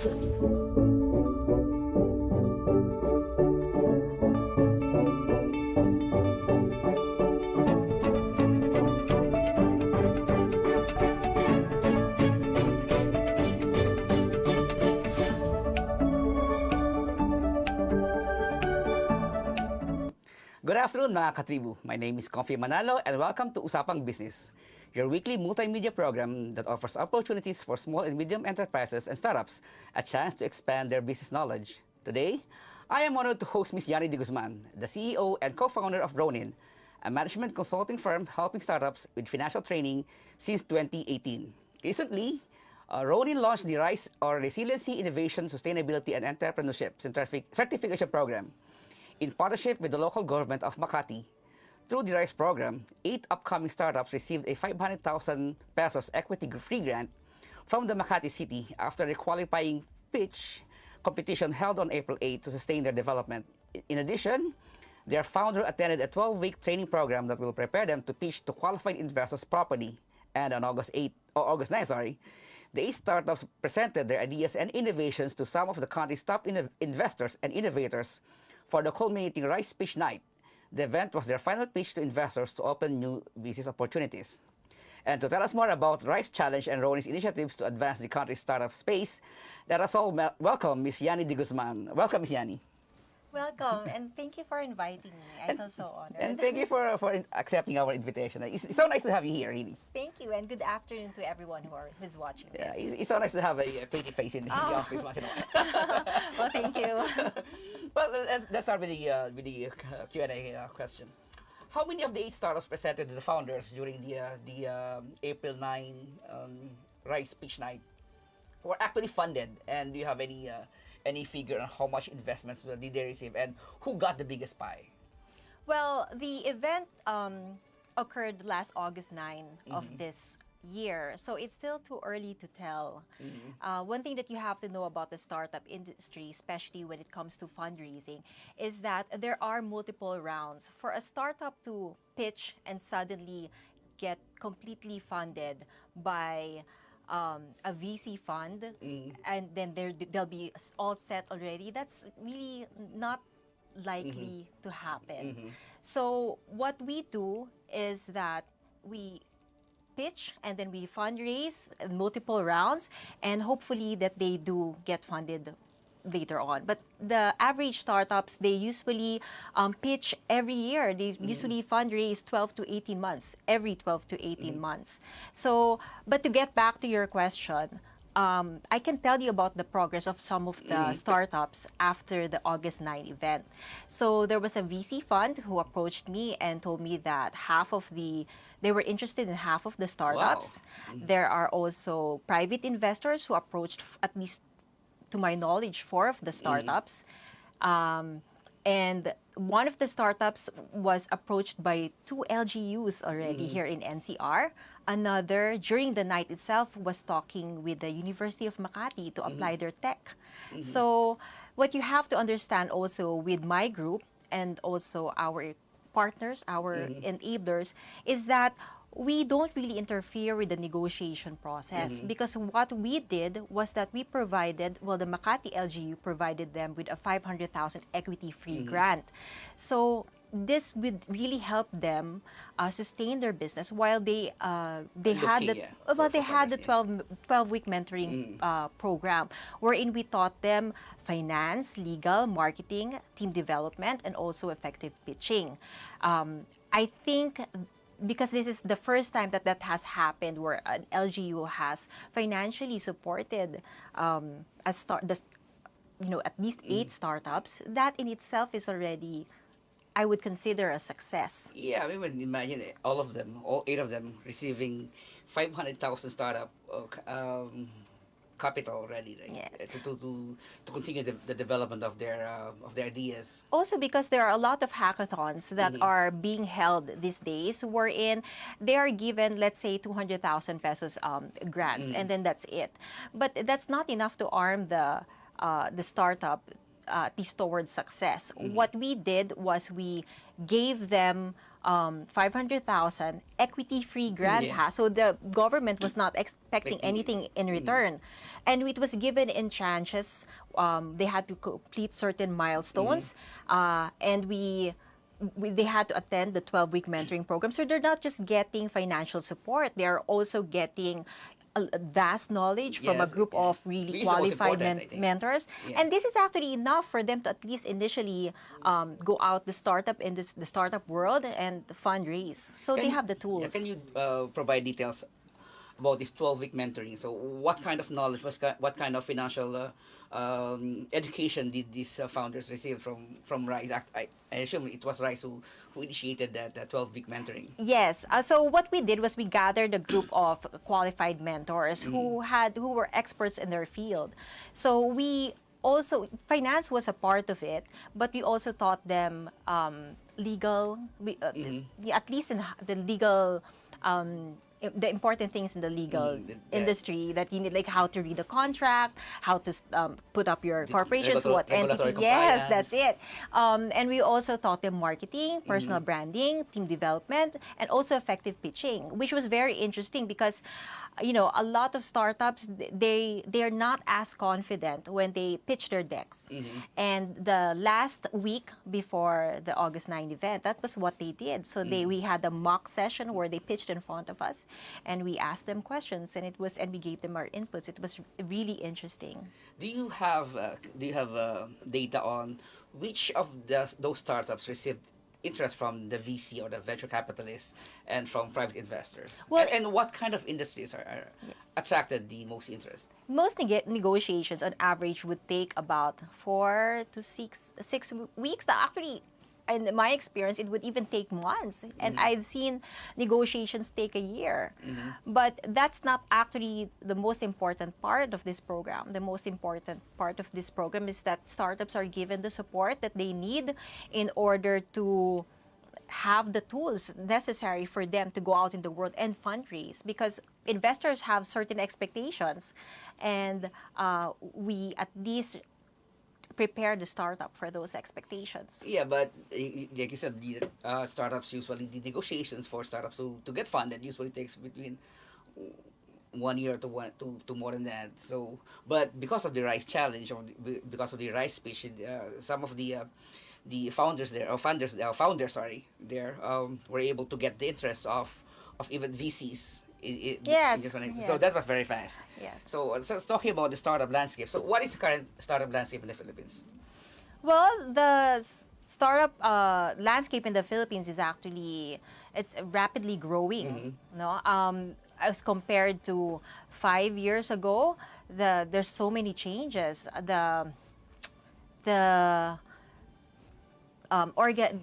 Good afternoon mga Katribu. My name is Confi Manalo and welcome to Usapang Business, your weekly multimedia program that offers opportunities for small and medium enterprises and startups a chance to expand their business knowledge. Today, I am honored to host Ms. Yani de Guzman, the CEO and co-founder of Ronin, a management consulting firm helping startups with financial training since 2018. Recently, Ronin launched the RISE, or Resiliency, Innovation, Sustainability, and Entrepreneurship Certification Program in partnership with the local government of Makati. Through the RISE program, 8 upcoming startups received a 500,000 pesos equity-free grant from the Makati City after a qualifying pitch competition held on April 8 to sustain their development. In addition, their founder attended a 12-week training program that will prepare them to pitch to qualified investors properly. And on August 9, the 8 startups presented their ideas and innovations to some of the country's top investors and innovators for the culminating RISE Pitch Night. The event was their final pitch to investors to open new business opportunities. And to tell us more about RISE Challenge and Ronin's initiatives to advance the country's startup space, let us all welcome Ms. Yani de Guzman. Welcome, Ms. Yani. Welcome, and thank you for inviting me. I feel so honored. And thank you for accepting our invitation. It's so nice to have you here, really. Thank you, and good afternoon to everyone who's watching this. Yeah, it's so nice to have a pretty face in the office once in a while. Well, thank you. Well, let's start with the Q&A question. How many of the 8 startups presented to the founders during the April 9 RISE Pitch Night were actually funded? And do you have any figure on how much investments did they receive and who got the biggest pie? Well, the event occurred last August 9 of this year, so it's still too early to tell. One thing that you have to know about the startup industry, especially when it comes to fundraising, is that there are multiple rounds. For a startup to pitch and suddenly get completely funded by a VC fund, and then they'll be all set already, that's really not likely to happen. So what we do is that we pitch and then we fundraise multiple rounds, and hopefully that they do get funded later on. But the average startups, they usually pitch every year. They usually fundraise 12 to 18 months, every 12 to 18 months. So, but to get back to your question, I can tell you about the progress of some of the startups after the August 9 event. So there was a VC fund who approached me and told me that they were interested in half of the startups. Wow. There are also private investors who approached, at least to my knowledge, 4 of the startups. And one of the startups was approached by 2 LGUs already here in NCR. Another, during the night itself, was talking with the University of Makati to apply their tech. So what you have to understand also with my group and also our partners, our enablers, is that we don't really interfere with the negotiation process, because what we did was that we provided, well, the Makati LGU provided them with a 500,000 equity-free grant. So this would really help them sustain their business while they had the 12-week mentoring program, wherein we taught them finance, legal, marketing, team development, and also effective pitching. I think because this is the first time that has happened, where an LGU has financially supported at least 8 startups, that in itself is already, I would consider, a success. Yeah, I mean, imagine it, all 8 of them receiving 500,000 startup capital already, like, yes, to continue the development of their ideas. Also because there are a lot of hackathons that are being held these days, wherein they are given, let's say, 200,000 pesos grants, and then that's it. But that's not enough to arm the startup at least towards success. What we did was we gave them 500,000 equity-free grant. Yeah. So the government was not expecting Expecting- anything in return. And it was given in tranches. They had to complete certain milestones. And they had to attend the 12-week mentoring program. So they're not just getting financial support, they're also getting a vast knowledge from a Yes, group yeah. of really Which is the most qualified important, I think. mentors. Yeah. And this is actually enough for them to at least initially go out the startup in the startup world and fundraise. So they have the Yeah, tools. can you provide details about this 12-week mentoring? So what kind of knowledge, what kind of financial education did these founders receive from Rise? I assume it was Rise who initiated that 12-week mentoring. Yes. So what we did was we gathered a group of qualified mentors who were experts in their field. So we also finance was a part of it, but we also taught them legal, at least in the legal. The important things in the legal industry that you need, like how to read a contract, how to put up your corporations, what regulatory entity. Yes, compliance. that's it. And we also taught them marketing, personal branding, team development, and also effective pitching, which was very interesting because, a lot of startups, they're not as confident when they pitch their decks. And the last week before the August 9 event, that was what they did. So we had a mock session where they pitched in front of us, and we asked them questions, and we gave them our inputs. It was really interesting. Do you have data on which of those startups received interest from the VC or the venture capitalists and from private investors? Well- and what kind of industries are attracted the most interest? Most negotiations on average would take about 4 to 6 weeks. Actually, in my experience, it would even take months. And I've seen negotiations take a year. But that's not actually the most important part of this program. The most important part of this program is that startups are given the support that they need in order to have the tools necessary for them to go out in the world and fundraise, because investors have certain expectations, and we at least prepare the startup for those expectations. Yeah, but like you said, startups usually, the negotiations for startups to get funded usually takes between 1 year to more than that. So, but because of the Rise challenge or because of the Rise pitch, some of the founders there, or founders, sorry, there were able to get the interest of even VCs. Yes, So yes. that was very fast. Yes. So talking about the startup landscape. So what is the current startup landscape in the Philippines? Well, the startup landscape in the Philippines is actually, it's rapidly growing. No, as compared to 5 years ago, there's so many changes. The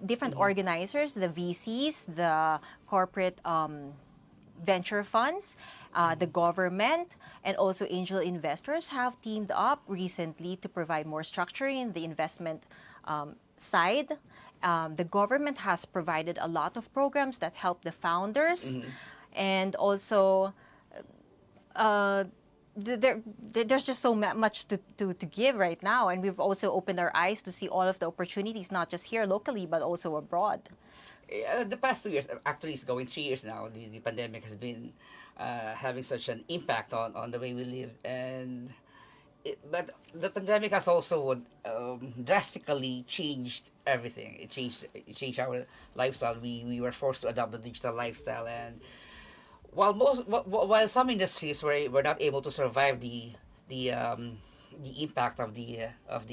different organizers, the VCs, the corporate venture funds, the government, and also angel investors have teamed up recently to provide more structure in the investment side. The government has provided a lot of programs that help the founders, and also there's just so much to give right now, and we've also opened our eyes to see all of the opportunities, not just here locally, but also abroad. The past 2 years, actually it's going 3 years now, the pandemic has been having such an impact on the way we live. But the pandemic has also drastically changed everything. It changed our lifestyle. We were forced to adopt the digital lifestyle, and while some industries were not able to survive the impact of the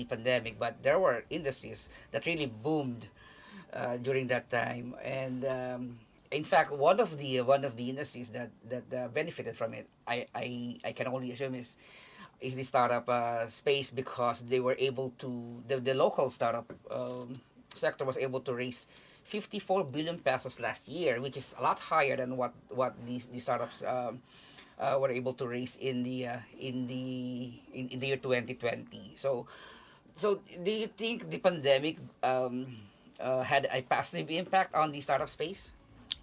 pandemic, but there were industries that really boomed during that time. And in fact, one of the industries that benefited from it, I can only assume is the startup space, because they were able to, the local startup sector was able to raise 54 billion pesos last year, which is a lot higher than what these startups were able to raise in the year 2020. So do you think the pandemic had a positive impact on the startup space?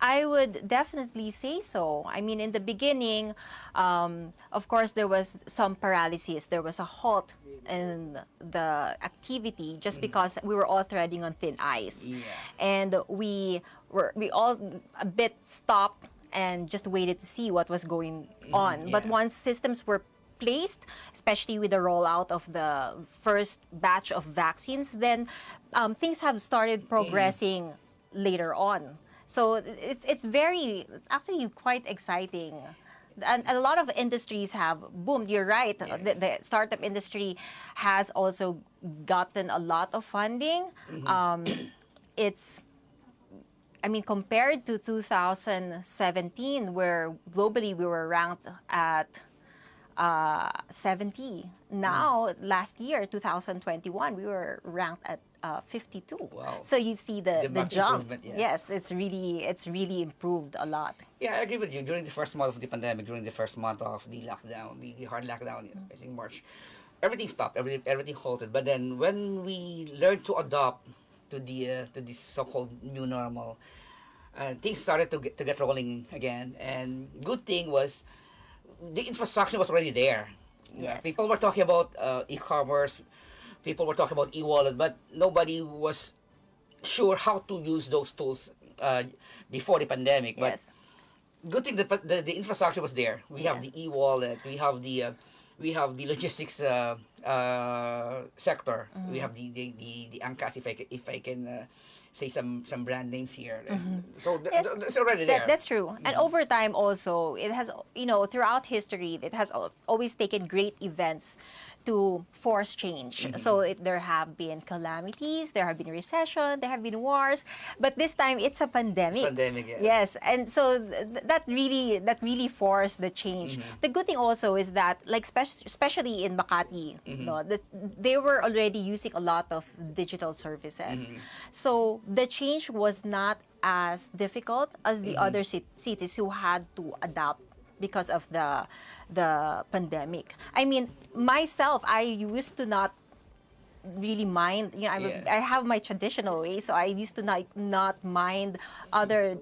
I would definitely say so. I mean, in the beginning, of course, there was some paralysis. There was a halt in the activity just because we were all treading on thin ice, Yeah. and we all a bit stopped and just waited to see what was going on. But yeah. once systems were placed, especially with the rollout of the first batch of vaccines, then things have started progressing later on. So it's actually quite exciting. And a lot of industries have boomed. You're right. The startup industry has also gotten a lot of funding. It's I mean, compared to 2017, where globally we were ranked at 70. Now, last year, 2021, we were ranked at 52. Wow. So you see the marked jump. improvement, yeah. Yes, it's really improved a lot. Yeah, I agree with you. During the first month of the pandemic, during the first month of the lockdown, the hard lockdown, I think March, everything stopped. Everything halted. But then when we learned to adopt to this so-called new normal, things started to get rolling again. And good thing was the infrastructure was already there. Yes. People were talking about e-commerce. People were talking about e-wallet, but nobody was sure how to use those tools before the pandemic. But Yes. good thing that the infrastructure was there. We have the e-wallet. We have the logistics sector. We have the Angkas, if I can say some brand names here. So Yes. it's already there. That's true. And over time also, it has, throughout history, it has always taken great events to force change. So there have been calamities, there have been recession, there have been wars, but this time it's a pandemic. Pandemic, yes. Yes, and so that really forced the change. The good thing also is that, like especially in Makati, they were already using a lot of digital services. So the change was not as difficult as the other cities who had to adapt because of the pandemic. I mean, myself, I used to not really mind. I have my traditional way, so I used to not mind other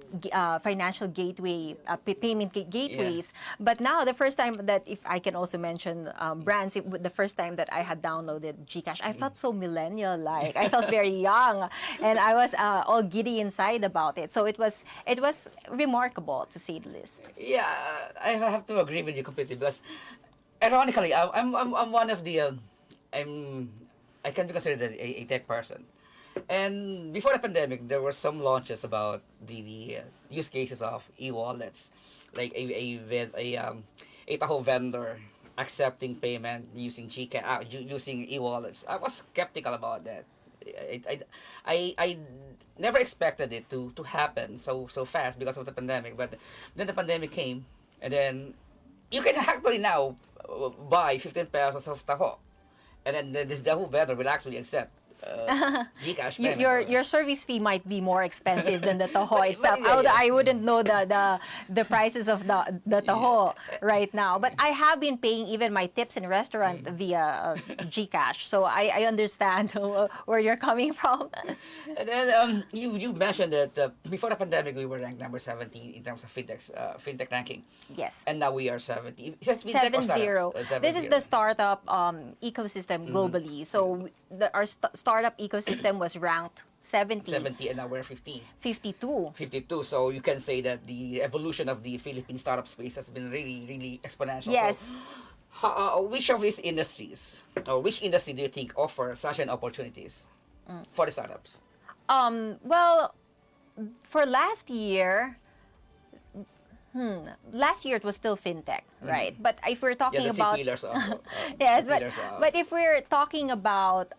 financial payment gateways. But now, the first time that, if I can also mention brands, the first time that I had downloaded GCash, I felt so millennial-like. I felt very young, and I was all giddy inside about it. So it was remarkable, to say the least. Yeah, I have to agree with you completely because, ironically, I'm one of the I can be considered a tech person. And before the pandemic, there were some launches about the use cases of e-wallets, like a Taho vendor accepting payment using using e-wallets. I was skeptical about that. I never expected it to happen so fast because of the pandemic. But then the pandemic came, and then you can actually now buy 15 pesos of Taho. And then this Yahoo vendor will actually accept GCash payment. Your service fee might be more expensive than the Taho itself. yeah. I wouldn't know the prices of the Taho right now. But I have been paying even my tips in restaurant via GCash. So I understand where you're coming from. And then you mentioned that before the pandemic we were ranked number 17 in terms of fintech ranking. Yes. And now we are 70. Is that fintech or 7-0. startups? This is the startup ecosystem globally. So our startup ecosystem was ranked 70. 70, and now we're 50. 52. 52. So you can say that the evolution of the Philippine startup space has been really, really exponential. Yes. So, which of these industries, or which industry do you think offer such an opportunities for the startups? Well, for last year, it was still fintech, right? But if we're talking Yeah, the about two pillars of yes, the pillars of- but if we're talking about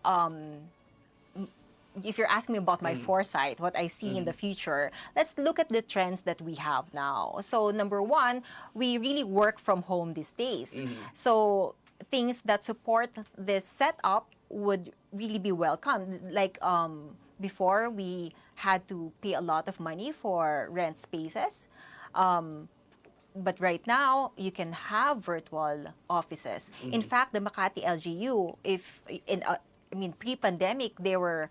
if you're asking me about my foresight, what I see in the future, let's look at the trends that we have now. So number one, we really work from home these days. So things that support this setup would really be welcome. Like before, we had to pay a lot of money for rent spaces. But right now, you can have virtual offices. In fact, the Makati LGU, pre-pandemic, they were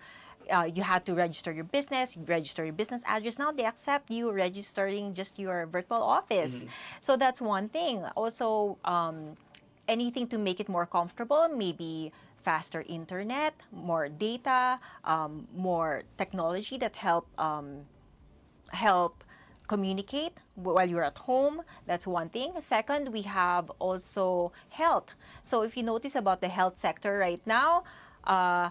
you had to register your business, you register your business address. Now they accept you registering just your virtual office. So that's one thing. Also, anything to make it more comfortable, maybe faster internet, more data, more technology that help communicate while you're at home. That's one thing. Second, we have also health. So if you notice about the health sector right now, I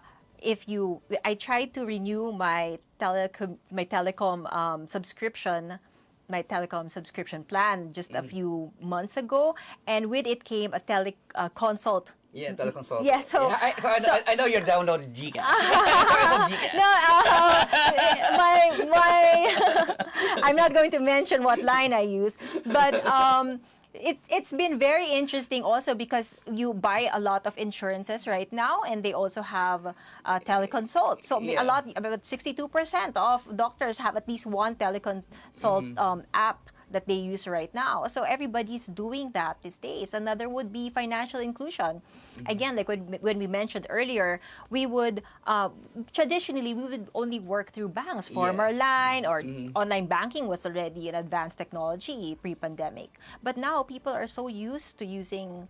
tried to renew my telecom subscription plan just a few months ago, and with it came a consult. Yeah, teleconsult. Yeah, so I know you're downloading GCash. GCash. No, my I'm not going to mention what line I use, but it's been very interesting also because you buy a lot of insurances right now, and they also have teleconsult. So about 62% of doctors have at least one teleconsult app that they use right now. So everybody's doing that these days. Another would be financial inclusion. Again, like when we mentioned earlier, we would traditionally we would only work through banks, former line or online banking was already an advanced technology pre-pandemic. But now people are so used to using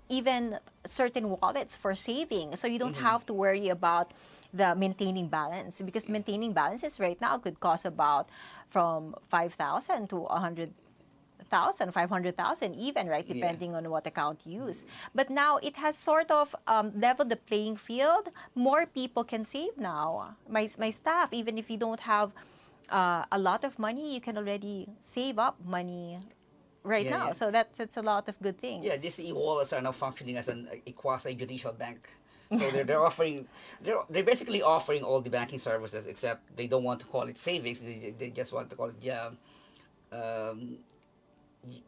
even certain wallets for saving. So you don't have to worry about the maintaining balance, because maintaining balances right now could cost about from 5,000 to 100,000, 500,000 even, right? Depending on what account you use. But now it has sort of leveled the playing field. More people can save now. My staff, even if you don't have a lot of money, you can already save up money right now. So that's a lot of good things. Yeah, these e-wallets are now functioning as a quasi-judicial bank. So they're basically offering all the banking services, except they don't want to call it savings. They just want to call it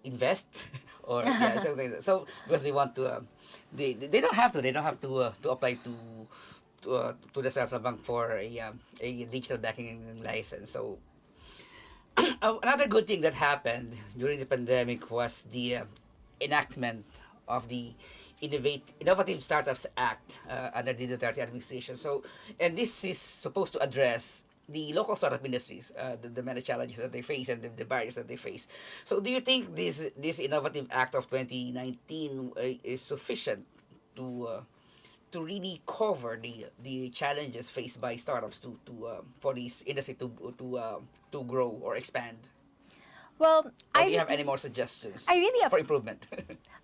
invest or something like that. So because they want to they don't have to apply to the central bank for a digital banking license. So another good thing that happened during the pandemic was the enactment of the Innovative Startups Act under the Duterte administration. So, and this is supposed to address the local startup industries, the many challenges that they face and the barriers that they face. So, do you think this Innovative Act of 2019 is sufficient to really cover the challenges faced by startups for this industry to grow or expand? Well, or do you have any more suggestions for improvement?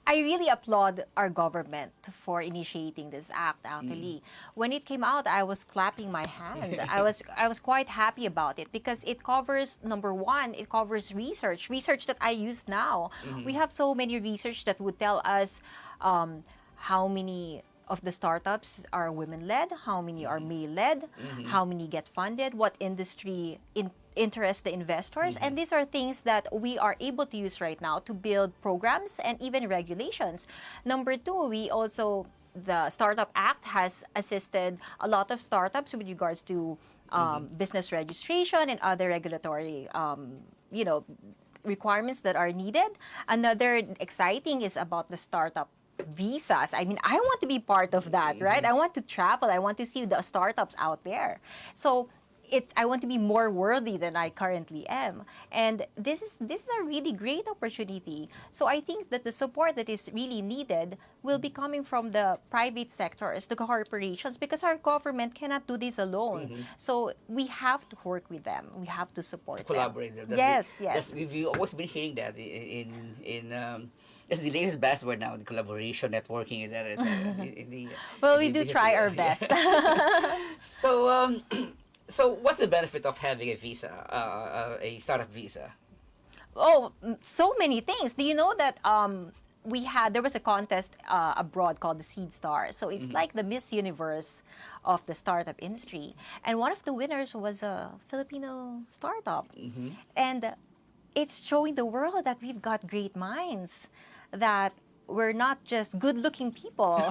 I really applaud our government for initiating this act. Actually, when it came out, I was clapping my hand. I was quite happy about it because it covers, number one, it covers research that I use now. We have so many research that would tell us how many of the startups are women-led, how many are male-led, how many get funded, what industry interest the investors, and these are things that we are able to use right now to build programs and even regulations. Number two, the Startup Act has assisted a lot of startups with regards to business registration and other regulatory requirements that are needed. Another exciting is about the startup visas. I mean, I want to be part of that, right? I want to travel. I want to see the startups out there. So I want to be more worthy than I currently am. And this is a really great opportunity. So I think that the support that is really needed will be coming from the private sectors, the corporations, because our government cannot do this alone. So we have to work with them. We have to support them. Collaborate. Yes. We've always been hearing that in that's the latest buzzword now, the collaboration, networking, etc. Well, we do try our best. So what's the benefit of having a visa, a startup visa? Oh, so many things. Do you know that there was a contest abroad called the Seed Star. So it's like the Miss Universe of the startup industry. And one of the winners was a Filipino startup. And it's showing the world that we've got great minds, that we're not just good-looking people,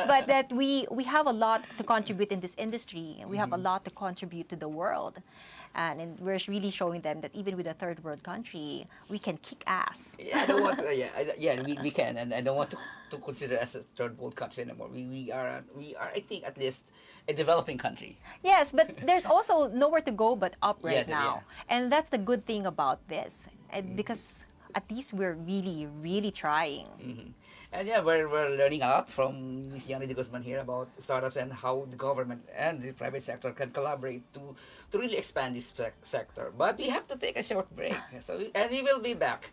but that we have a lot to contribute in this industry. We have a lot to contribute to the world. And we're really showing them that even with a third world country, we can kick ass. Yeah, I don't want to, we can, and I don't want to consider as a third world country anymore. We are, I think, at least a developing country. Yes, but there's also nowhere to go but up right Yeah, now. And that's the good thing about this. And because at least we're really, really trying. And yeah, we're learning a lot from Ms. Yani de Guzman here about startups and how the government and the private sector can collaborate to really expand this sector. But we have to take a short break. And we will be back.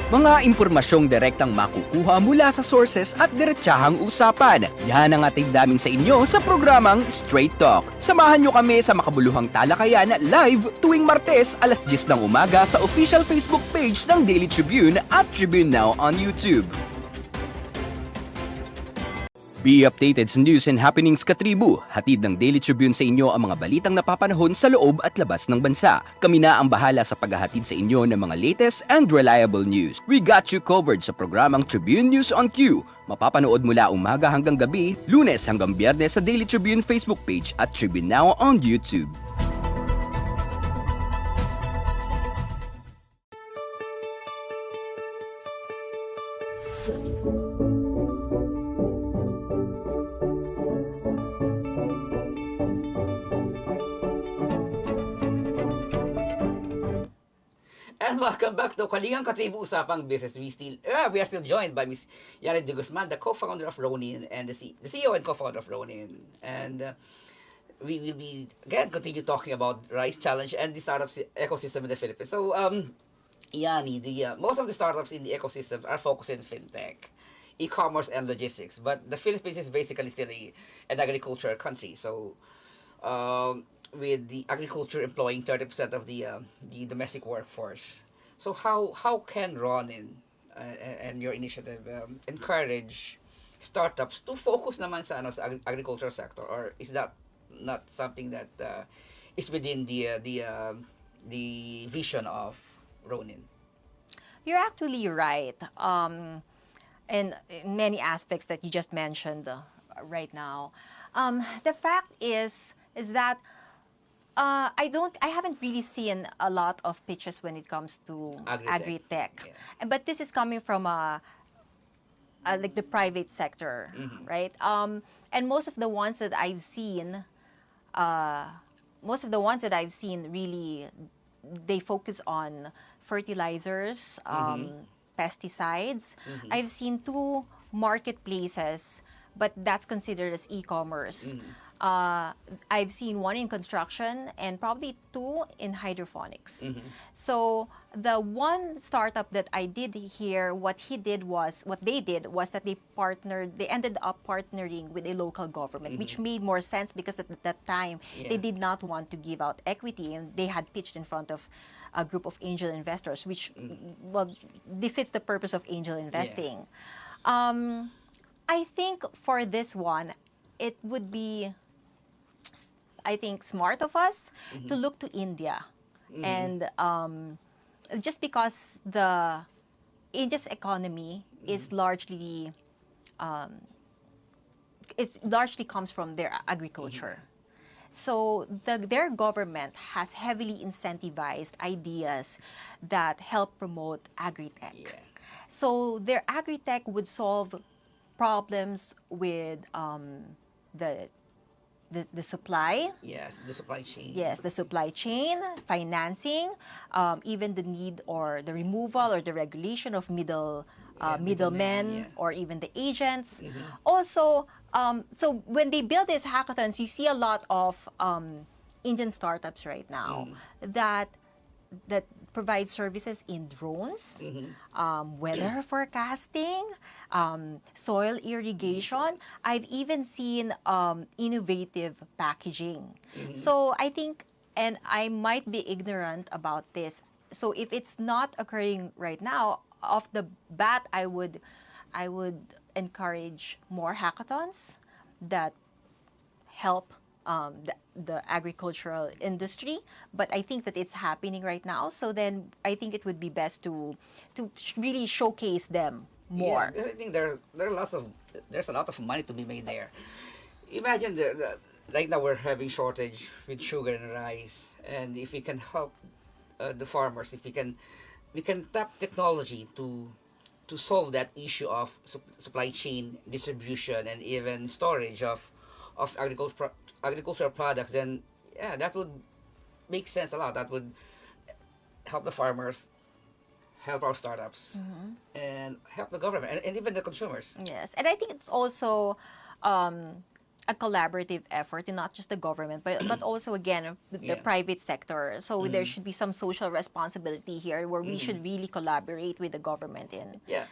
Mga impormasyong direktang makukuha mula sa sources at diretsahang usapan. Yan ang atid namin sa inyo sa programang Straight Talk. Samahan nyo kami sa makabuluhang talakayan live tuwing Martes alas 10 ng umaga sa official Facebook page ng Daily Tribune at Tribune Now on YouTube. Be updated sa news and happenings Katribu. Hatid ng Daily Tribune sa inyo ang mga balitang napapanahon sa loob at labas ng bansa. Kami na ang bahala sa paghahatid sa inyo ng mga latest and reliable news. We got you covered sa programang Tribune News on Q. Mapapanood mula umaga hanggang gabi, Lunes hanggang Biyernes sa Daily Tribune Facebook page at Tribune Now on YouTube. And welcome back to Katribu, Usapang Business. We are still joined by Ms. Yani de Guzman, the co-founder of Ronin and the CEO and co-founder of Ronin. And we will be again continue talking about Rice Challenge and the startup ecosystem in the Philippines. So, Yani, most of the startups in the ecosystem are focused in fintech, e-commerce, and logistics. But the Philippines is basically still an agricultural country. So, with the agriculture employing 30% of the domestic workforce. So how can Ronin and your initiative encourage startups to focus naman sa agricultural sector, or is that not something that is within the vision of Ronin? You're actually right. In many aspects that you just mentioned right now. The fact is that I haven't really seen a lot of pitches when it comes to agri-tech. Yeah. But this is coming from like the private sector, right? And most of the ones that I've seen, really, they focus on fertilizers, pesticides. I've seen 2 marketplaces, but that's considered as e-commerce. I've seen 1 in construction and probably 2 in hydroponics. So the one startup that I did hear, what they did was that they ended up partnering with a local government, which made more sense because at that time they did not want to give out equity, and they had pitched in front of a group of angel investors, which defeats the purpose of angel investing. I think for this one, it would be, I think, smart of us to look to India. And just because the India's economy is largely, comes from their agriculture. So their government has heavily incentivized ideas that help promote agri-tech. Yeah. So their agri-tech would solve problems with the supply. Yes, the supply chain. Yes, the supply chain, financing, even the need or the removal or the regulation of middlemen or even the agents. Also, so when they build these hackathons, you see a lot of Indian startups right now that provide services in drones, weather forecasting, soil irrigation. I've even seen innovative packaging. So I think, and I might be ignorant about this, so if it's not occurring right now, off the bat, I would encourage more hackathons that help the agricultural industry, but I think that it's happening right now. So then I think it would be best to really showcase them more. Yeah, because I think there's a lot of money to be made there. Imagine right now we're having shortage with sugar and rice, and if we can help the farmers, if we can tap technology to solve that issue of supply chain distribution and even storage of agricultural products, then yeah, that would make sense a lot. That would help the farmers, help our startups, and help the government and even the consumers. Yes, and I think it's also a collaborative effort, and not just the government, but also again the Yeah. private sector. So there should be some social responsibility here, where we should really collaborate with the government Yeah.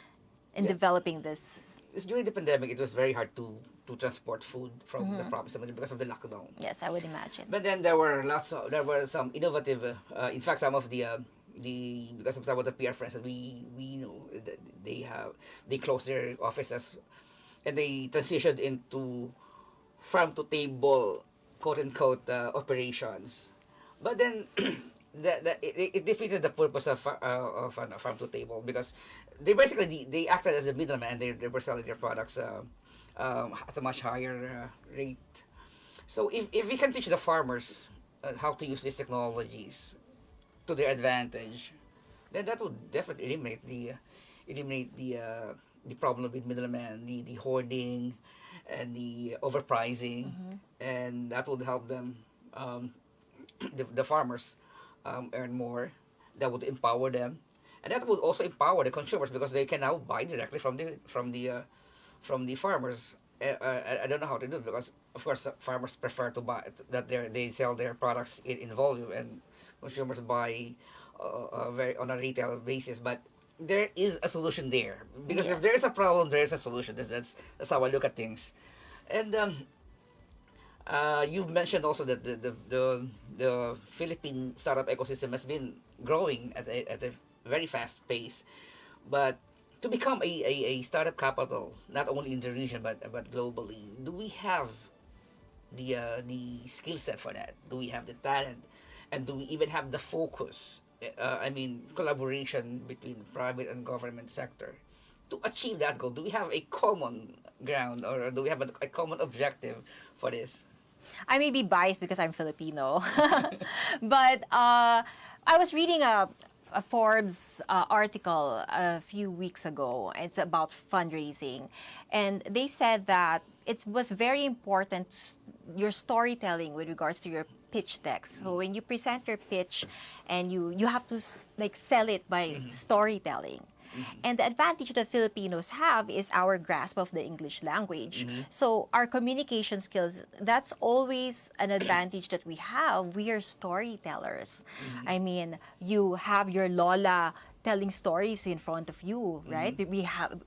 in Yeah. developing this. It's during the pandemic, it was very hard to transport food from the province because of the lockdown. Yes, I would imagine. But then there were some innovative. In fact, some of the because of some of the PR friends that we know that they closed their offices and they transitioned into farm to table, quote unquote, operations. But then it defeated the purpose of farm to table, because they basically they acted as a middleman, and they were selling their products at a much higher rate. So if we can teach the farmers how to use these technologies to their advantage, then that would definitely eliminate the problem with middlemen, the hoarding, and the overpricing, and that would help them, the farmers, earn more. That would empower them, and that would also empower the consumers, because they can now buy directly from the farmers. I don't know how to do it, because of course farmers prefer to buy that they sell their products in volume, and consumers buy very on a retail basis. But there is a solution there, because if Yes. there is a problem, there is a solution. That's how I look at things. And you've mentioned also that the Philippine startup ecosystem has been growing at a very fast pace, but to become a startup capital, not only in the region but globally, do we have the skill set for that? Do we have the talent, and do we even have the focus? I mean, collaboration between private and government sector to achieve that goal. Do we have a common ground, or do we have a common objective for this? I may be biased because I'm Filipino, but I was reading a Forbes article a few weeks ago. It's about fundraising, and they said that it was very important your storytelling with regards to your pitch decks. So when you present your pitch, and you have to like sell it by storytelling. And the advantage that Filipinos have is our grasp of the English language. So our communication skills, that's always an advantage that we have. We are storytellers. I mean, you have your Lola telling stories in front of you, right? We have,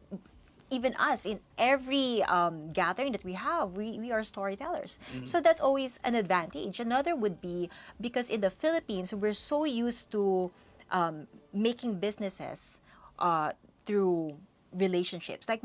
even us, in every gathering that we have, we are storytellers. So that's always an advantage. Another would be because in the Philippines, we're so used to making businesses through relationships. Like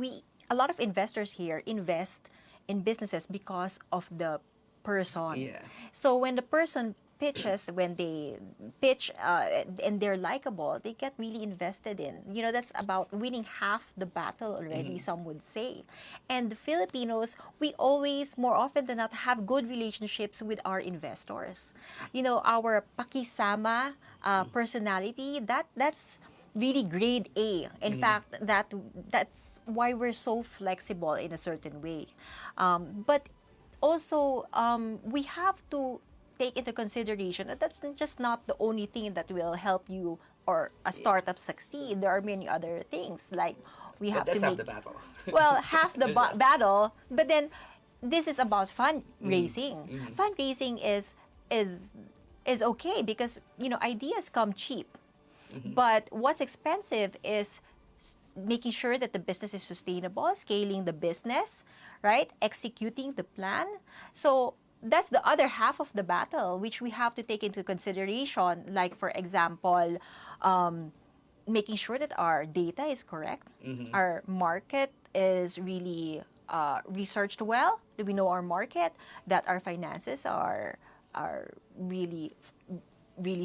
a lot of investors here invest in businesses because of the person. Yeah. So when the person pitches, when they pitch and they're likable, they get really invested in. You know, that's about winning half the battle already, some would say. And the Filipinos, we always, more often than not, have good relationships with our investors. You know, our pakisama personality, that's really grade A. In fact, that's why we're so flexible in a certain way. But also, we have to take into consideration that that's just not the only thing that will help you or a startup succeed. There are many other things, like we have But to that's half make, the battle. well, half the battle, but then this is about fundraising. Fundraising is okay because, you know, ideas come cheap. But what's expensive is making sure that the business is sustainable, scaling the business, right? Executing the plan. So that's the other half of the battle, which we have to take into consideration. Like, for example, making sure that our data is correct, our market is really researched well. Do we know our market? That our finances are really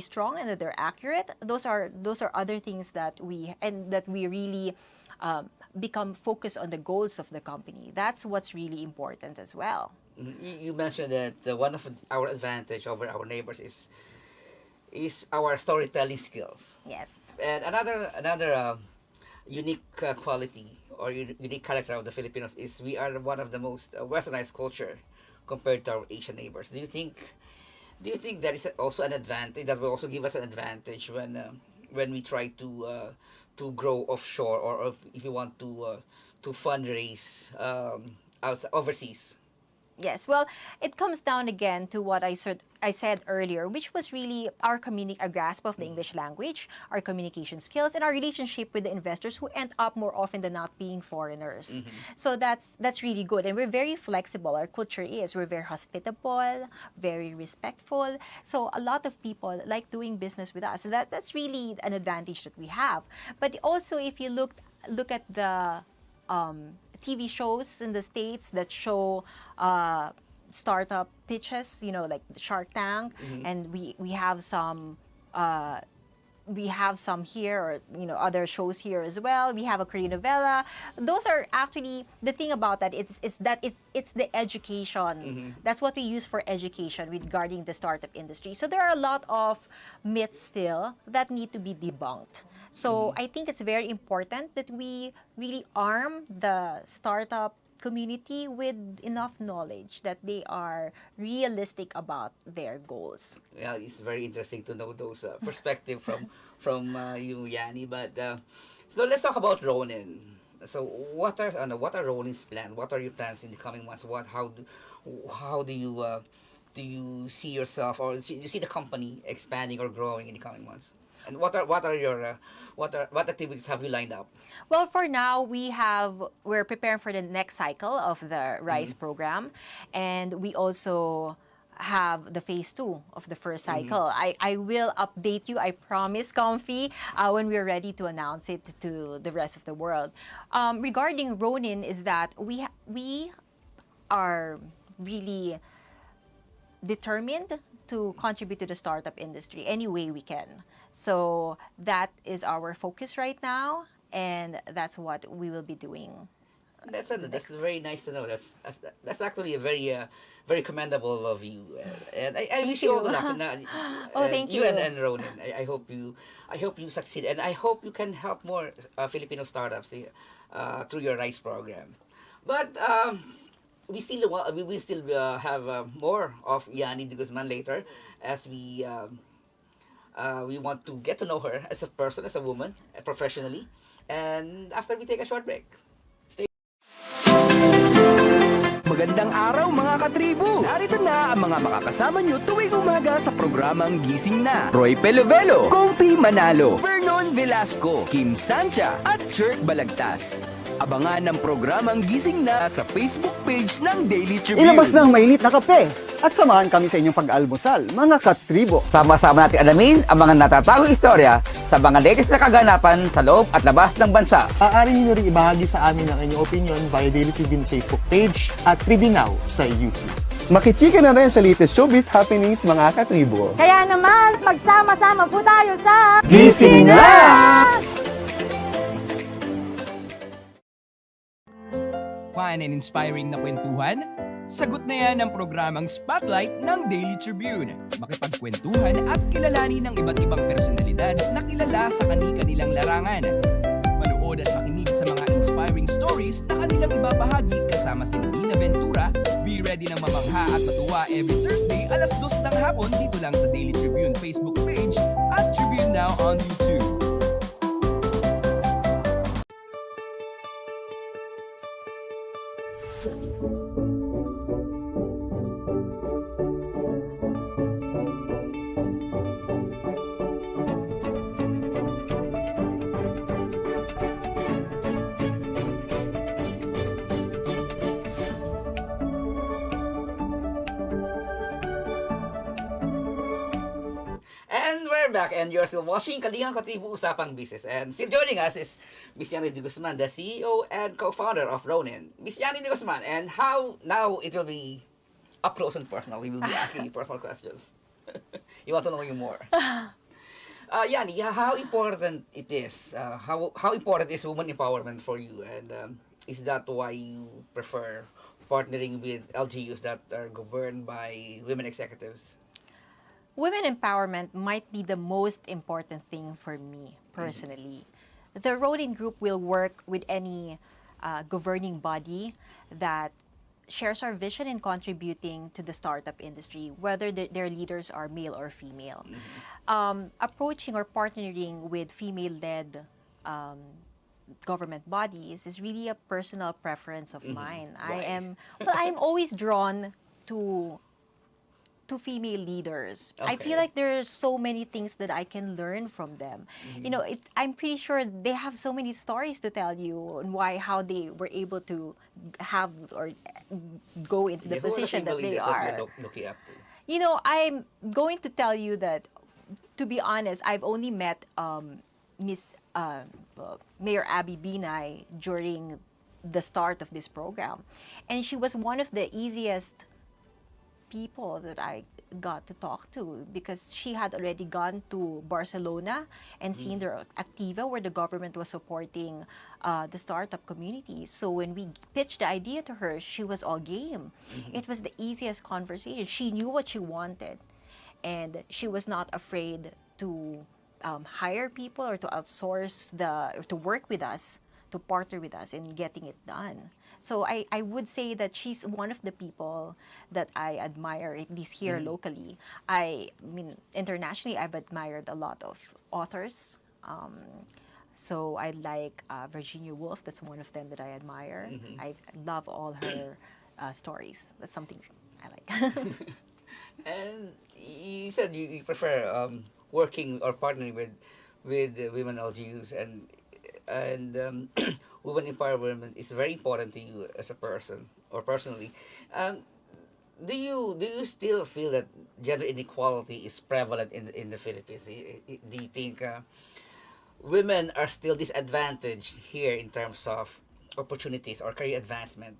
strong and that they're accurate. Those are other things that we really become focused on the goals of the company. That's what's really important as well. You mentioned that one of our advantage over our neighbors is our storytelling skills. Yes. And another unique quality or unique character of the Filipinos is we are one of the most westernized culture compared to our Asian neighbors. Do you think that is also an advantage that will also give us an advantage when we try to grow offshore, or if you want to fundraise overseas? Yes, well, it comes down again to what I said earlier, which was really our a grasp of the English language, our communication skills, and our relationship with the investors who end up more often than not being foreigners. So that's really good, and we're very flexible. Our culture is we're very hospitable, very respectful. So a lot of people like doing business with us. That's really an advantage that we have. But also, if you look at the TV shows in the States that show startup pitches, like Shark Tank, and we have some here, or other shows here as well. We have a Korean novella. Those are actually the thing about that. It's the education. That's what we use for education regarding the startup industry. So there are a lot of myths still that need to be debunked. So I think it's very important that we really arm the startup community with enough knowledge that they are realistic about their goals. Yeah, it's very interesting to know those perspective from you, Yani. But so let's talk about Ronin. So what are Ronin's plans? What are your plans in the coming months? How do you see yourself, or do you see the company expanding or growing in the coming months? And what activities have you lined up? Well, for now, we're preparing for the next cycle of the RISE program, and we also have the phase 2 of the first cycle. I will update you, I promise, Comfy, when we're ready to announce it to the rest of the world. Regarding Ronin, is that we are really determined to contribute to the startup industry any way we can. So that is our focus right now, and that's what we will be doing. That's very nice to know. That's actually a very commendable of you, and I wish you all the luck. Thank you. And Ronin. I hope you succeed, and I hope you can help more Filipino startups through your RISE program. But we will still have more of Yani de Guzman later, as we want to get to know her as a person, as a woman, professionally, and after we take a short break. Magandang araw mga katribu! Narito na ang mga makakasama nyo tuwing umaga sa programang Gising Na. Roy Pelovelo, Comfy Manalo, Vernon Velasco, Kim Sancha at Jerk Balagtas. Abangan ang programang Gising Na sa Facebook page ng Daily Tribune. Ilabas na ang mainit na kape at samahan kami sa inyong pag-almusal, mga katribo. Sama-sama natin alamin ang mga natatagong istorya sa mga latest na kaganapan sa loob at labas ng bansa. Maaari niyo rin ibahagi sa amin ang inyong opinion via Daily Tribune Facebook page at Tribune Now sa YouTube. Makichika na rin sa latest showbiz happenings, mga katribo. Kaya naman, magsama-sama po tayo sa Gising Na! Fun and inspiring na kwentuhan? Sagot na yan ang programang Spotlight ng Daily Tribune. Makipagkwentuhan at kilalanin ng iba't ibang personalidad na kilala sa kani-kanilang larangan. Manood at makinig sa mga inspiring stories na kanilang ibabahagi kasama si Nina Ventura. Be ready ng mamangha at matuwa every Thursday 2:00 ng hapon dito lang sa Daily Tribune Facebook page at Tribune Now on YouTube. And we're back, and you're still watching Kalingang Katribu Usapang Business. And still joining us is Miss Yani de Guzman, the CEO and co-founder of Ronin. Miss Yani de Guzman, and how now it will be up close and personal. We will be asking you personal questions. You want to know you more. Yani, how important it is? How important is woman empowerment for you? And is that why you prefer partnering with LGUs that are governed by women executives? Women empowerment might be the most important thing for me personally. The Ronin Group will work with any governing body that shares our vision in contributing to the startup industry, whether their leaders are male or female. Approaching or partnering with female-led government bodies is really a personal preference of mine. Why? I'm always drawn to female leaders. I feel Okay. like there's so many things that I can learn from them. You know, I'm pretty sure they have so many stories to tell you on how they were able to have or go into the Yeah, who are the position that female they leaders that are. you're looking up to? You know, I'm going to tell you that, to be honest, I've only met Miss Mayor Abby Binay during the start of this program, and she was one of the easiest people that I got to talk to because she had already gone to Barcelona and seen their Activa where the government was supporting the startup community. So when we pitched the idea to her, she was all game. It was the easiest conversation. She knew what she wanted, and she was not afraid to hire people or to outsource or to work with us, to partner with us in getting it done. So I would say that she's one of the people that I admire, at least here locally. I mean, internationally, I've admired a lot of authors. So I like Virginia Woolf. That's one of them that I admire. I love all her stories. That's something I like. And you said you prefer working or partnering with women LGUs, and women empowerment is very important to you as a person or personally. Um, do you still feel that gender inequality is prevalent in the Philippines? Do you think women are still disadvantaged here in terms of opportunities or career advancement?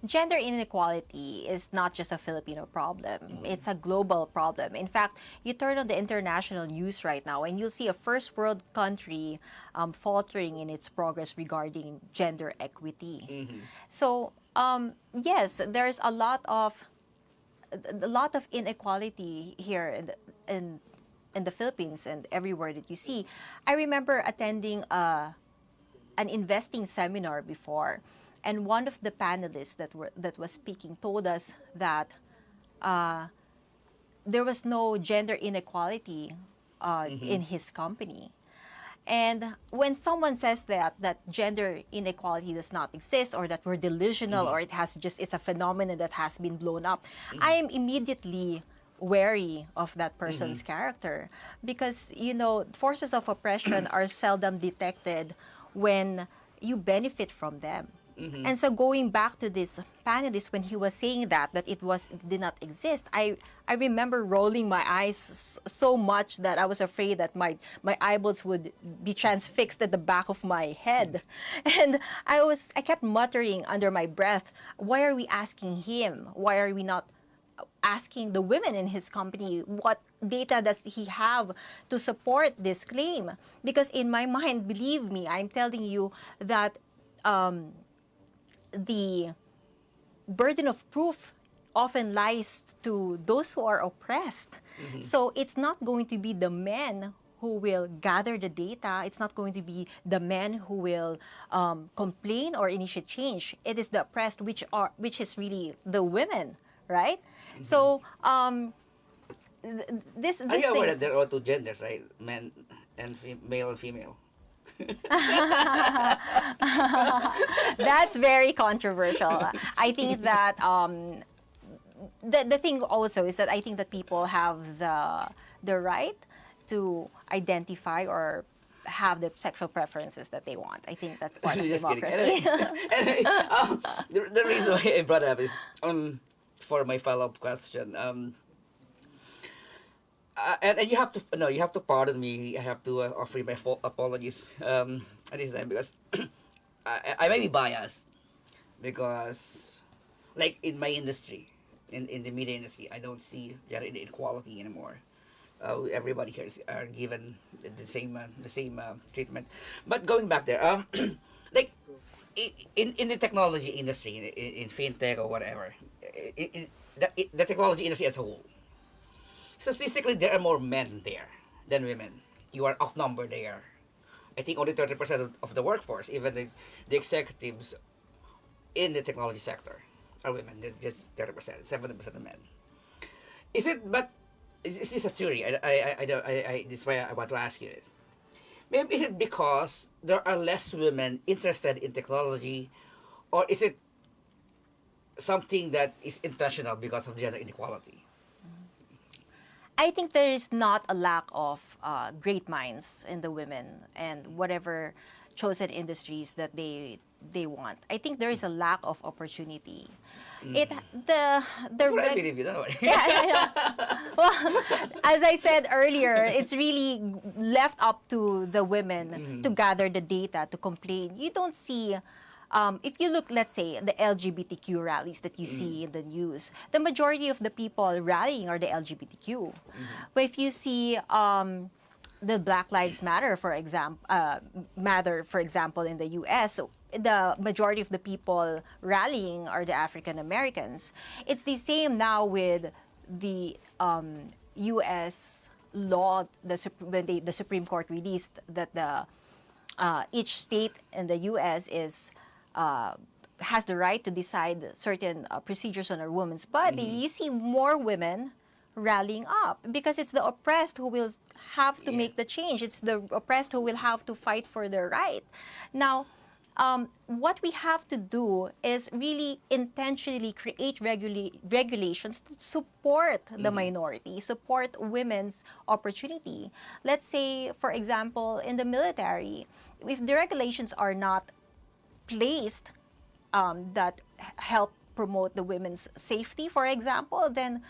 Gender inequality is not just a Filipino problem. It's a global problem. In fact, you turn on the international news right now and you'll see a first world country faltering in its progress regarding gender equity. So, yes, there's a lot of inequality here in the Philippines and everywhere that you see. I remember attending an investing seminar before, and one of the panelists that was speaking told us that there was no gender inequality in his company. And when someone says that gender inequality does not exist, or that we're delusional, or it's a phenomenon that has been blown up, I am immediately wary of that person's character, because forces of oppression are seldom detected when you benefit from them. And so going back to this panelist, when he was saying that it did not exist, I remember rolling my eyes so much that I was afraid that my eyeballs would be transfixed at the back of my head. And I kept muttering under my breath, why are we asking him? Why are we not asking the women in his company? What data does he have to support this claim? Because in my mind, believe me, I'm telling you that the burden of proof often lies to those who are oppressed. So it's not going to be the men who will gather the data. It's not going to be the men who will complain or initiate change. It is the oppressed, which is really the women, right? So this Are you aware that things, there are two genders, right? Men and male and female. that's very controversial. I think that the thing also is that I think that people have the right to identify or have the sexual preferences that they want. I think that's part of Just kidding. democracy. Anyway, the reason why I brought up is for my follow-up question. And you have to pardon me. I have to offer my apologies at this time, because I may be biased, because like in my industry, in the media industry, I don't see gender inequality anymore. everybody here are given the same treatment. But going back there, like in the technology industry, in fintech or whatever, the technology industry as a whole, statistically there are more men there than women. You are outnumbered there. I think only 30% of the workforce, even the executives in the technology sector, are women. They're just 30%, 70% of men. Is it? But is this a theory? This is why I want to ask you this. Maybe is it because there are less women interested in technology, or is it something that is intentional because of gender inequality? I think there is not a lack of great minds in the women and whatever chosen industries that they want. I think there is a lack of opportunity. It the That's what I reg- believe you. Don't worry. yeah, I know. Well, as I said earlier, it's really left up to the women to gather the data, to complain. You don't see, if you look, let's say, the LGBTQ rallies that you see in the news, the majority of the people rallying are the LGBTQ. But if you see the Black Lives Matter, for example, in the U.S., so the majority of the people rallying are the African Americans. It's the same now with the U.S. law. When the Supreme Court released that each state in the U.S. has the right to decide certain procedures on a woman's body. You see more women rallying up because it's the oppressed who will have to make the change. It's the oppressed who will have to fight for their right. Now, what we have to do is really intentionally create regulations that support the minority, support women's opportunity. Let's say, for example, in the military, if the regulations are not placed that help promote the women's safety, for example, then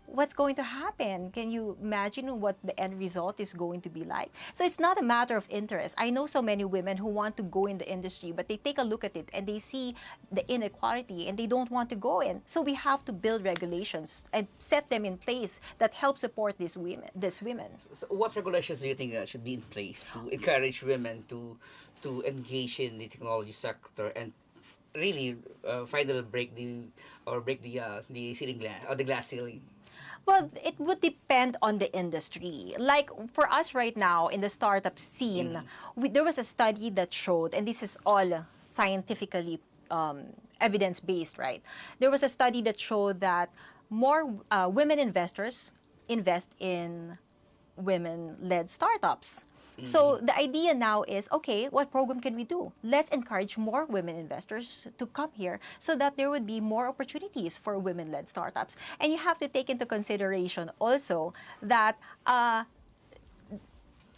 what's going to happen? Can you imagine what the end result is going to be like? So it's not a matter of interest. I know so many women who want to go in the industry, but they take a look at it and they see the inequality and they don't want to go in. So we have to build regulations and set them in place that help support these women. So what regulations do you think should be in place to encourage women to engage in the technology sector and really finally break the ceiling glass or the glass ceiling? Well, it would depend on the industry. Like for us right now in the startup scene, there was a study that showed, and this is all scientifically evidence-based, right? There was a study that showed that more women investors invest in women-led startups. So the idea now is, okay, what program can we do? Let's encourage more women investors to come here so that there would be more opportunities for women-led startups. And you have to take into consideration also that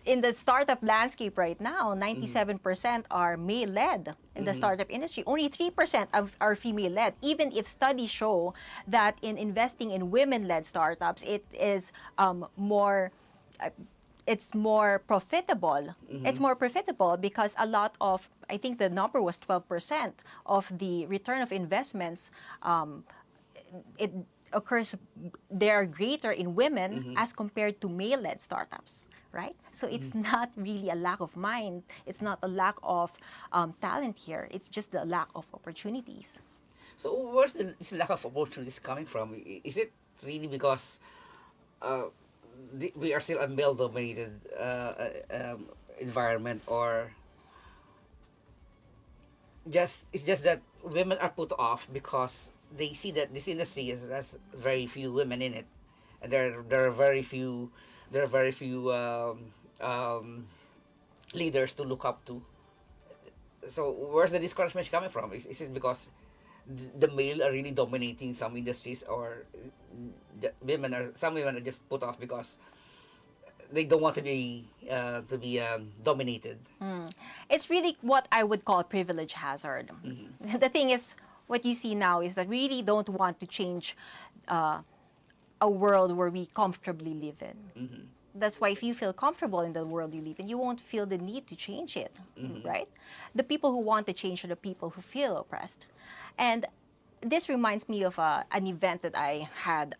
in the startup landscape right now, 97% are male-led in the startup industry. Only 3% are female-led. Even if studies show that in investing in women-led startups, it is more... it's more profitable. It's more profitable because a lot of, I think the number was 12% of the return of investments, it occurs, they are greater in women as compared to male-led startups, right? So it's not really a lack of mind. It's not a lack of talent here. It's just the lack of opportunities. So where's this lack of opportunities coming from? Is it really because we are still a male-dominated environment, or it's just that women are put off because they see that this industry has very few women in it, and there are very few leaders to look up to. So where's the discouragement coming from? Is it because the male are really dominating some industries, or some women are just put off because they don't want to be dominated? It's really what I would call privilege hazard. The thing is, what you see now is that we really don't want to change a world where we comfortably live in. That's why if you feel comfortable in the world you live in, you won't feel the need to change it, right? The people who want to change are the people who feel oppressed. And this reminds me of an event that I had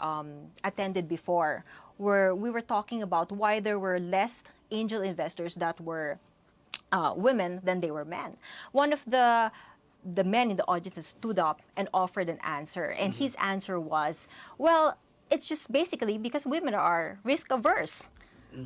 attended before, where we were talking about why there were less angel investors that were women than they were men. One of the men in the audience stood up and offered an answer, and his answer was, well, it's just basically because women are risk averse.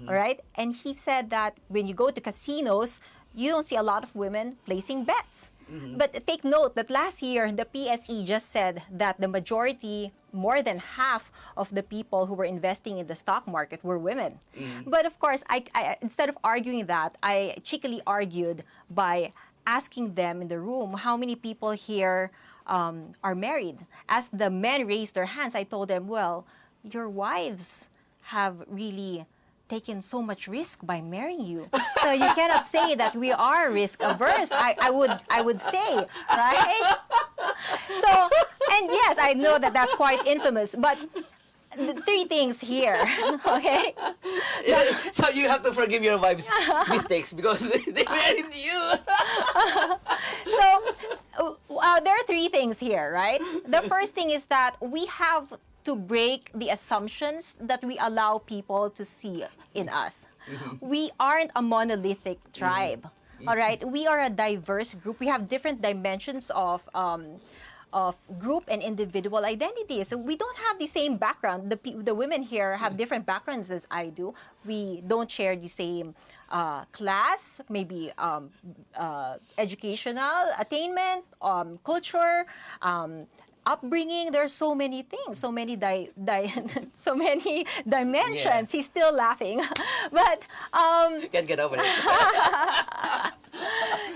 All right? And he said that when you go to casinos, you don't see a lot of women placing bets. But take note that last year, the PSE just said that the majority, more than half of the people who were investing in the stock market were women. But of course, I instead of arguing that, I cheekily argued by asking them in the room, how many people here are married? As the men raised their hands, I told them, well, your wives have really taken so much risk by marrying you. So you cannot say that we are risk averse. I would say, right? So, and yes, I know that that's quite infamous, but the three things here, okay? So you have to forgive your wife's mistakes because they married you. So there are three things here, right? The first thing is that we have to break the assumptions that we allow people to see in us. We aren't a monolithic tribe, all right? We are a diverse group. We have different dimensions of group and individual identity. So we don't have the same background. The women here have different backgrounds as I do. We don't share the same class, maybe educational attainment, culture, upbringing. There's so many things, so many so many dimensions. Yeah. He's still laughing, but Can't get over it.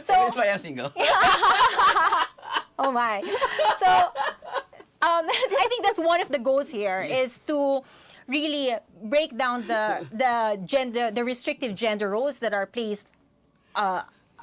so That's why I'm single. oh my. So I think that's one of the goals here is to really break down the restrictive gender roles that are placed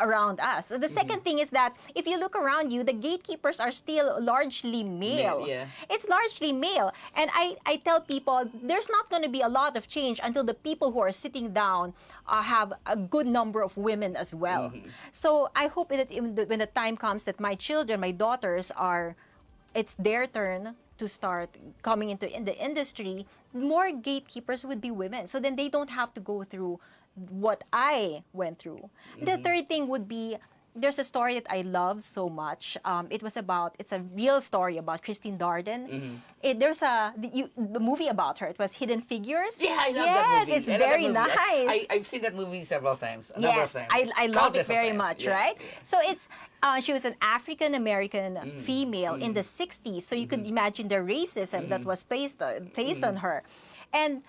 around us. So the second thing is that if you look around you, the gatekeepers are still largely male. Yeah. It's largely male. And I tell people there's not going to be a lot of change until the people who are sitting down have a good number of women as well. So I hope that when the time comes that my children, my daughters it's their turn to start coming into the industry, more gatekeepers would be women. So then they don't have to go through what I went through. The third thing would be, there's a story that I love so much. It's a real story about Christine Darden. There's the movie about her. It was Hidden Figures. Yeah, I love yes, that movie. It's I love that very movie. nice. I've seen that movie several times, a number of Yes, times. I love it Countless of very times. much, Yeah, right? yeah. So she was an African American female in the 60s. So you could imagine the racism that was placed on her. And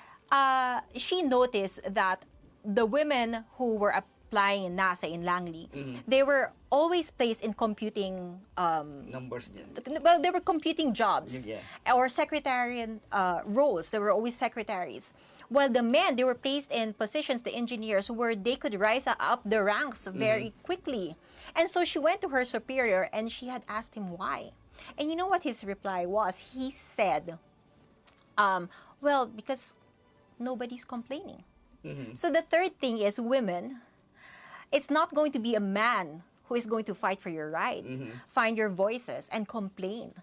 she noticed that the women who were applying in NASA in Langley, they were always placed in computing Numbers. Yeah. well, they were computing jobs Yeah. or secretarian roles. They were always secretaries. While the men, they were placed in positions, the engineers, where they could rise up the ranks very quickly. And so she went to her superior and she had asked him why. And you know what his reply was? He said, well, because nobody's complaining. So the third thing is women, it's not going to be a man who is going to fight for your right. Find your voices and complain.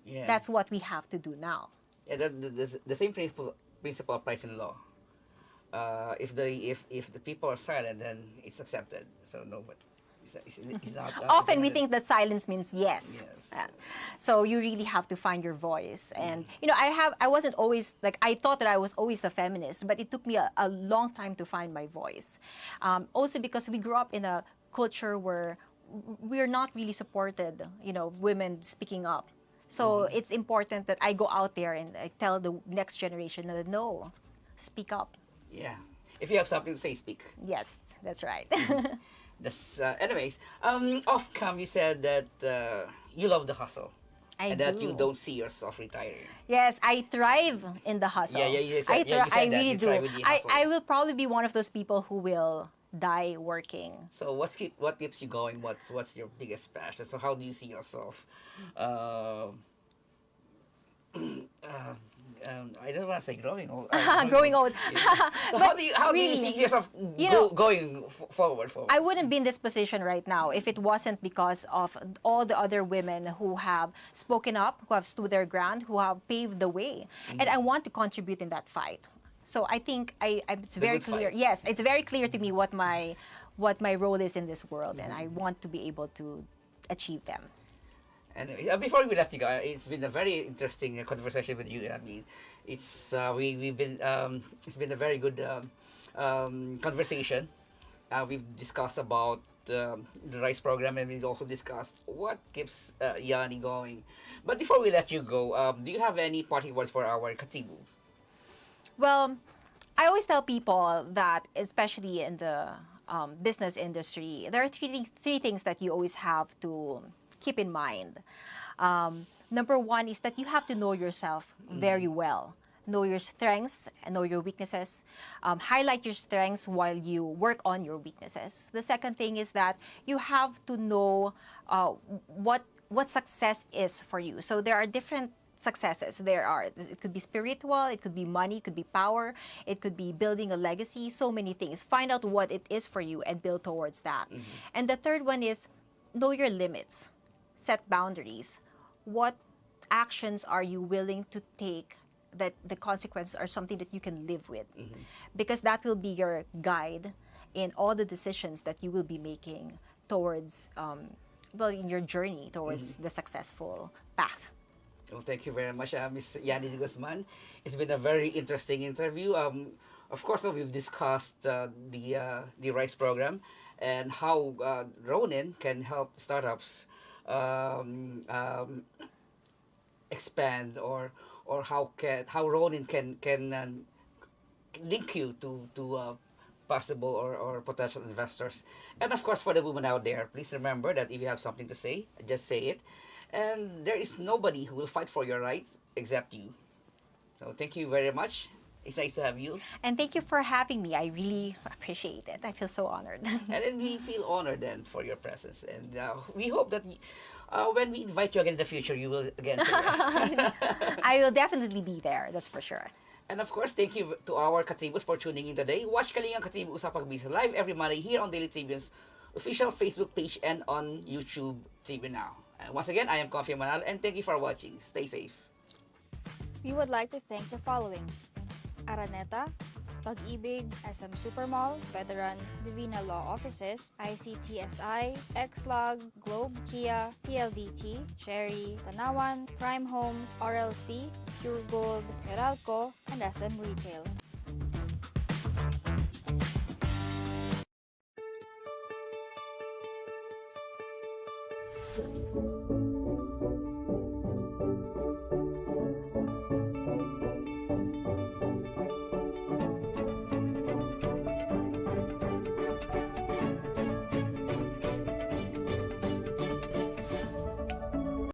Yeah. That's what we have to do now. Yeah, the same principle applies in law. If the people are silent, then it's accepted. So no, but it's not. Often we think that silence means yes. Yes. So you really have to find your voice. And I wasn't always I thought that I was always a feminist, but it took me a long time to find my voice. Also because we grew up in a culture where we're not really supported, women speaking up. So it's important that I go out there and I tell the next generation that no, speak up. Yeah. If you have something to say, speak. Yes, that's right. Anyways, off cam you said that you love the hustle. I and that do. you don't see yourself retiring. Yes, I thrive in the hustle. Yeah, you said that. I You really do. thrive with the hustle. I will probably be one of those people who will die working. So what keeps you going? What's your biggest passion? So how do you see yourself? I don't want to say growing old. Growing old. Yeah. So But how do you really, see yourself going forward? I wouldn't be in this position right now if it wasn't because of all the other women who have spoken up, who have stood their ground, who have paved the way. And I want to contribute in that fight. So I think it's The very good clear. fight. Yes, it's very clear to me what my role is in this world, and I want to be able to achieve them. And before we let you go, it's been a very interesting conversation with you. I mean, it's been a very good conversation. We've discussed about the rice program, and we've also discussed what keeps Yani going. But before we let you go, do you have any parting words for our Katribu? Well, I always tell people that, especially in the business industry, there are three things that you always have to keep in mind. Number one is that you have to know yourself very well. Know your strengths and know your weaknesses. Highlight your strengths while you work on your weaknesses. The second thing is that you have to know what success is for you. So there are different successes. It could be spiritual, it could be money, it could be power, it could be building a legacy, so many things. Find out what it is for you and build towards that. And the third one is know your limits. Set boundaries. What actions are you willing to take that the consequences are something that you can live with? Because that will be your guide in all the decisions that you will be making towards, in your journey towards the successful path. Well, thank you very much, Ms. Yani de Guzman. It's been a very interesting interview. Of course, we've discussed the rice program and how Ronin can help startups expand, or how Ronin can link you to possible or potential investors. And of course, for the women out there, please remember that if you have something to say, just say it. And there is nobody who will fight for your right except you. So thank you very much. It's nice to have you. And thank you for having me. I really appreciate it. I feel so honored. And then we feel honored then for your presence. And we hope that when we invite you again in the future, you will again say yes. I will definitely be there, that's for sure. And of course, thank you to our Katribus for tuning in today. Watch Kalingang Katribu Usapang Business live every Monday here on Daily Tribune's official Facebook page and on YouTube Tribune Now. And once again, I am Katribu Manalo, and thank you for watching. Stay safe. We would like to thank the following: Araneta, Pag-ibig, SM Supermall, Veteran, Divina Law Offices, ICTSI, Xlog, Globe, Kia, PLDT, Cherry, Tanawan, Prime Homes, RLC, Pure Gold, Meralco, and SM Retail.